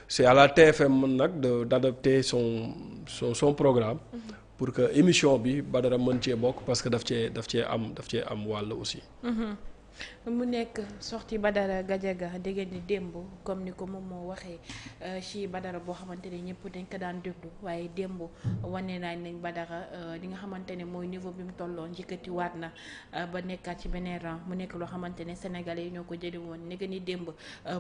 C'est à la TFM nag d'adapter son programme pour que émission bi Badara mën cee bokk parce que daf cee am wàll aussi. mu nekk sorti Badara Gadiaga dégg ni démb comme ni ko moom moo waxee ci Badara boo xamante ne ñëpp dañ ko daan déglu waaye démb wane naa nañ Badara li nga xamante ne mooy niveau bi mu tolloon njëkkati waat na ba nekkaat ci beneen rang mu nekk loo xamante ne sénégalais yi ñoo ko jëli woon nekk ni démb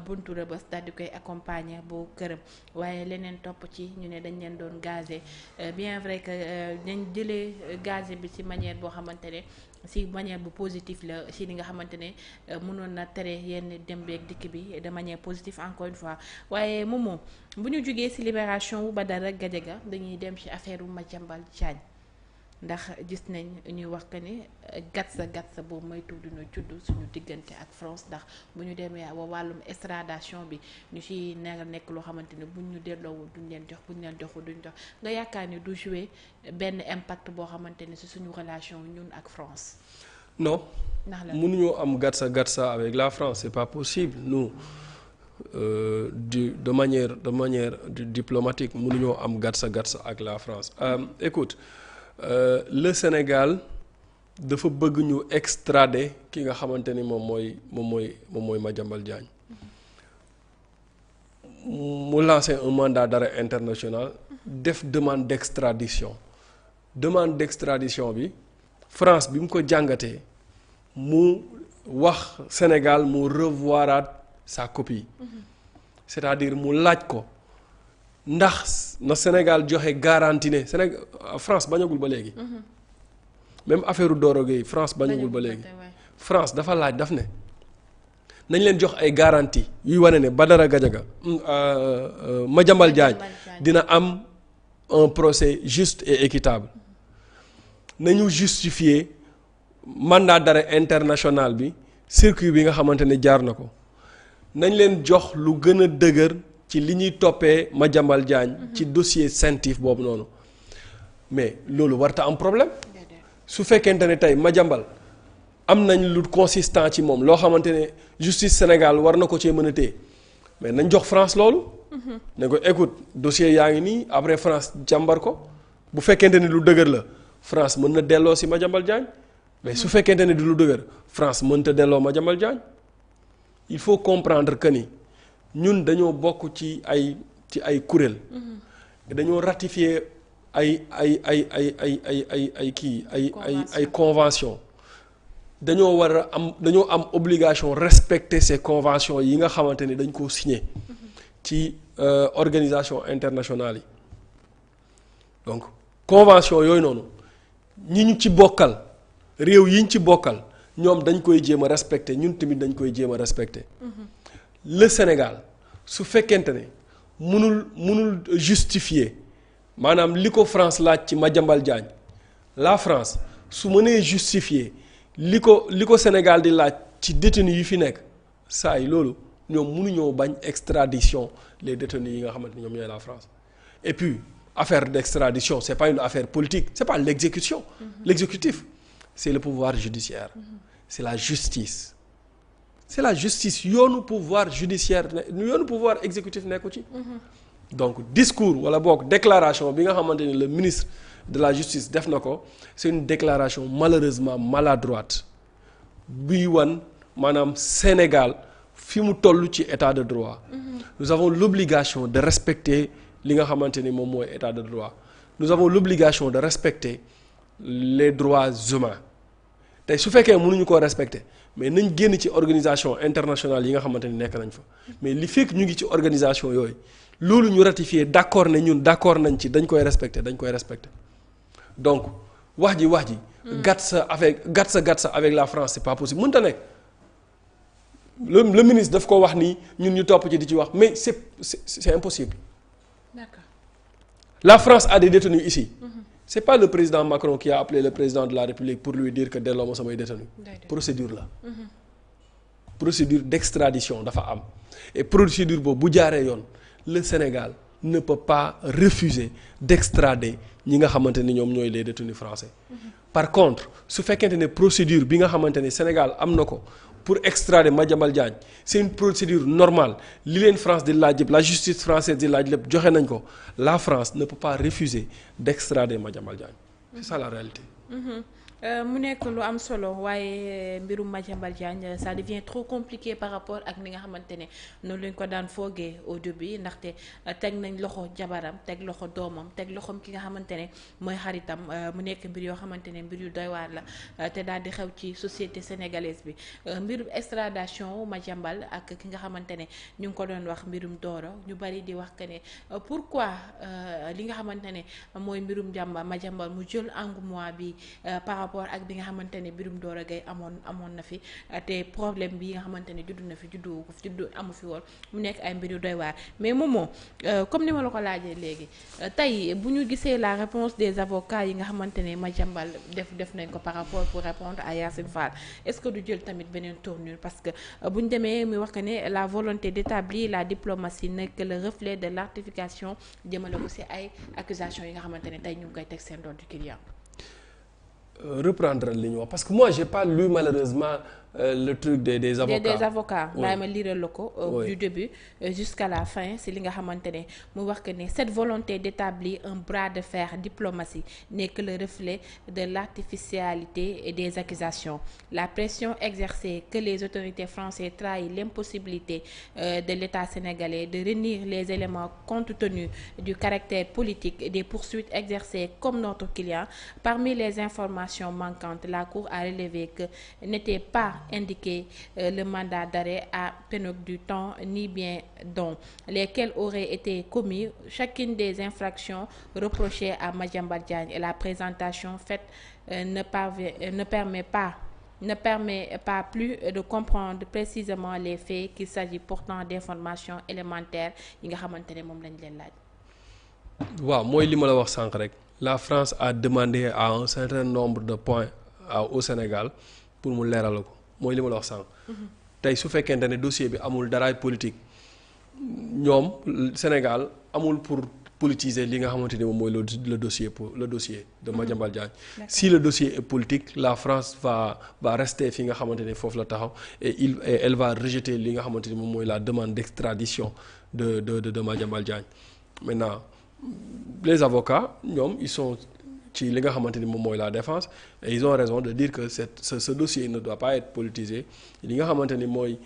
buntu Rebeuss daal di koy accompagner bu këram waaye leneen topp ci ñu ne dañ leen doon gazé bien vrai que dañ jëlee gazé bi ci manière boo xamante ne si manière bu positive la si li nga xamante ne mënoon na tere yenn dem beeg dikk bi de manière positive encore une fois waaye moomoo bu ñu jógee si libération wu Badara Gadiaga dañuy dem ci affaire u Madiambal Diagne ndax gis nañ ñuy wax que ni gatsa boobu mooy tudd dina judd suñu diggante ak France ndax bu ñu demee wa wàllum extradition bi ñu ci nekk loo xamante ne buñ ñu delloowul duñ leen jox buñ leen joxul duñ jox nga yaakaar ni du jouer benn impact boo xamante ne ci suñu relation ñun ak France. Non, ndax la mënuñoo am gatsa avec la France, c'est pas possible. Nous de manière diplomatique mënuñoo am gatsa ak la France. Écoute. Le Sénégal dafa bëgg ñu extrader ki nga xamante ni moom mooy Madiambal Diagne mu lancer un mandat d'arrêt international def demande d'extradition bi France bi mu ko jàngatee mu wax Sénégal mu revoiraat sa copie c'est-à-dire mu laaj ko ndax na Sénégal joxe garantie ne France bañagul ba léegi. Même affaire Doro Gueye France bañagul ba léegi. France dafa laaj daf ne nañ leen jox ay garantie yuy wane ne Badara Gadiaga Madiambal Diagne dina am un procès juste et équitable nañu justifier mandat d'arrêt international bi circuit bi nga xamante ne jaar na ko nañ leen jox lu gën a dëgër. ci li ñuy toppee Madiambal Diagne ci dossier Sentif boobu noonu mais loolu warta am problème su fekkente ne tey Madiambal am nañ lu consistant ci moom loo xamante ne justice Sénégal war na ko cee mën a téye mais nañ jox France loolu ne ko écoute dossier yaa ngi nii après France jàmbar ko bu fekkente ne lu dëgër la France mën na delloo si Madiambal Diagne mais su fekkente ne du lu dëgër France mënta delloo Madiambal Diagne il faut comprendre que ni ñun dañoo bokk ci ay kuréel dañoo ratifier ay convention dañoo dañoo am obligation respecter ces conventions yi nga xamante ni dañ koo signé ci organisation internationale yi donc convention yooyu noonu ñi ñu ci bokkal réew yi ñu ci bokkal ñoom dañ koy jéem a respecter ñun tamit dañ koy jéem a respecter le Sénégal su fekkente ne mënul justifier maanaam li ko France laaj ci Madiambal Diagne la France su mënee justifier li ko Sénégal di laaj ci détenus yi fi nekk saa yi loolu ñoom mënuñoo bañ extradition les détenus yi nga xamante ni ñoom ñooy la France et puis affaire d'extradition c'est pas une affaire politique c'est pas l'exécution l'exécutif c'est le pouvoir judiciaire c'est la justice yoonu pouvoir judiciaire yoonu pouvoir exécutif nekku ci donc discours wala boog déclaration bi nga xamante ni le ministre de la justice def na ko c'est une déclaration malheureusement maladroite buy wan maanaam Sénégal fi mu toll ci état de droit nous avons l'obligation de respecter li nga xamante ni moom mooy état de droit nous avons l'obligation de respecter les droits humains tey su fekkee mënuñu koo respecter mais nañ génn ci organisation internationale yi nga xamante ni nekk nañ fa mais li fekk ñu ngi ci organisation yooyu loolu ñu ratifié d'accord ne ñun d'accord nañ ci dañ koy respecter donc wax ji gatsa avec la France c'est pas possible mënta nekk le ministre daf ko wax nii ñun ñu topp ci di ci wax mais c'est impossible. D'accord. La France a des détenus ici. C'est pas le président Macron qui a appelé le président de la République pour lui dire que delloo ma samay détenus. Procédure la. Procédure d'extradition dafa am et procédure boobu bu jaaree yoon le Sénégal ne peut pas refuser d'extrader ñi nga xamante ni ñoom ñooy les détenus français. Par contre su fekkente ne procédure bi nga xamante ni Sénégal am na ko pour extrader Madiambal Diagne c'est une procédure normale li leen France di laaj yëpp la justice française di laaj lépp joxe nañ ko la France ne peut pas refuser d'extrader Madiambal Diagne c'est ça la réalité. mu nekk lu am solo waaye mbirum Madiambal Diagne ça devient trop compliqué par rapport ak ni nga xamante ne noonu lañ ko daan foogee au début ndaxte teg nañ loxo jabaram teg loxo doomam teg loxoom ki nga xamante ne mooy xaritam mu nekk mbir yoo xamante ne mbir yu doy waar la te daal di xew ci société sénégalaise bi mbirum extradition Madiambal ak ki nga xamante ne ñu ngi ko doon wax mbirum Doro ñu bari di wax que ne pourquoi li nga xamante ne mooy mbirum Madiambal mu jël engouement bi par rapport ak bi nga xamante ne birum Doro Gaye amoon na fi te problème bi nga xamante ne juddu na fi juddu amu fi woon mu nekk ay mbir yu doy waar mais Momo comme ni ma la ko laajee léegi tey bu ñu gisee la réponse des avocats yi nga xamante ne Madiambal def nañ ko par rapport pour répondre à Yacine Fall est-ce que du jël tamit beneen tournure parce que bu ñu demee muy wax que ne la volonté d'établir la diplomatie nekk le reflet de l'artification jëmale ko ci ay accusations yi nga xamante ne tey ñu ngi koy teg seen doon du client. Reprendre li ñu wax parce que moi j'ai pas lu malheureusement le truc des avocats. Des avocats bàyyi ma lire la ko du début jusqu'à la fin si li nga xamante ne mu wax que ne cette volonté d'établir un bras de fer diplomatie n'est que le reflet de l'artificialité et des accusations. La pression exercée que les autorités françaises trahissent l'impossibilité de l'État sénégalais de réunir les éléments compte tenu du caractère politique des poursuites exercées comme notre client. Parmi les informations manquantes, la Cour a relevé que n'était pas indiqué le mandat d'arrêt à Penhock du temps ni bien dont lesquels auraient été commis chacune des infractions reprochées à Madiambal Diagne et la présentation faite ne permet pas plus de comprendre précisément les faits qu'il s'agit pourtant d'informations élémentaires yi nga xamante ne moom lañ leen laaj. waaw mooy li ma la wax sànq rek la France a demandé à un certain nombre de points au Sénégal pour mu leeral ko mooy li ma la wax sànq. tey su fekkente ne dossier bi amul daraay politique ñoom Sénégal amul pour politiser li nga xamante ne moom mooy le dossier de Madiambal Diagne. Si le dossier est politique la France va rester fi nga xamante ne foofu la taxaw et elle va rejeter li nga xamante ne moom mooy la demande d'extradition de Madiambal Diagne. Maintenant les avocats ñoom ils sont ci li nga xamante ni moom mooy la défense et ils ont raison de dire que ce dossier ne doit pas être politisé li nga xamante ni mooy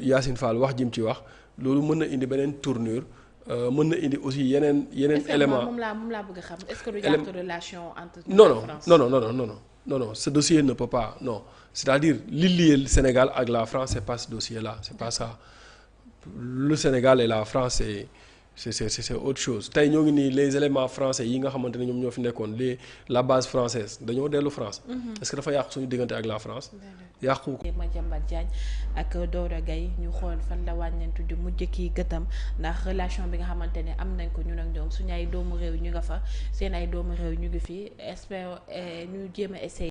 Yacine Fall wax jim ci wax loolu mën na indi beneen tournure mën na indi aussi yeneen élément moom laa bëgg a xam est-ce que du jàpp relation entre non ce dossier ne peut pas non c'est-à-dire li lié le Sénégal ak la France c'est pas ce dossier-là c'est pas ça le Sénégal et la France c'est autre chose tey ñoo ngi nii les éléments français yi nga xamante ne ñoom ñoo fi nekkoon la base française dañoo dellu France. Est-ce que dafa yàqu suñu diggante ak la France. yàqu ko. Madiambal Diagne ak Doro Gaye ñu xool fan la wàññeentu di mujj kii gëtam ndax relation bi nga xamante ne am nañ ko ñun ak ñoom suñu ay doomu réew ñu nga fa seen ay doomu réew ñu ngi fi espère ñu jéem a essayer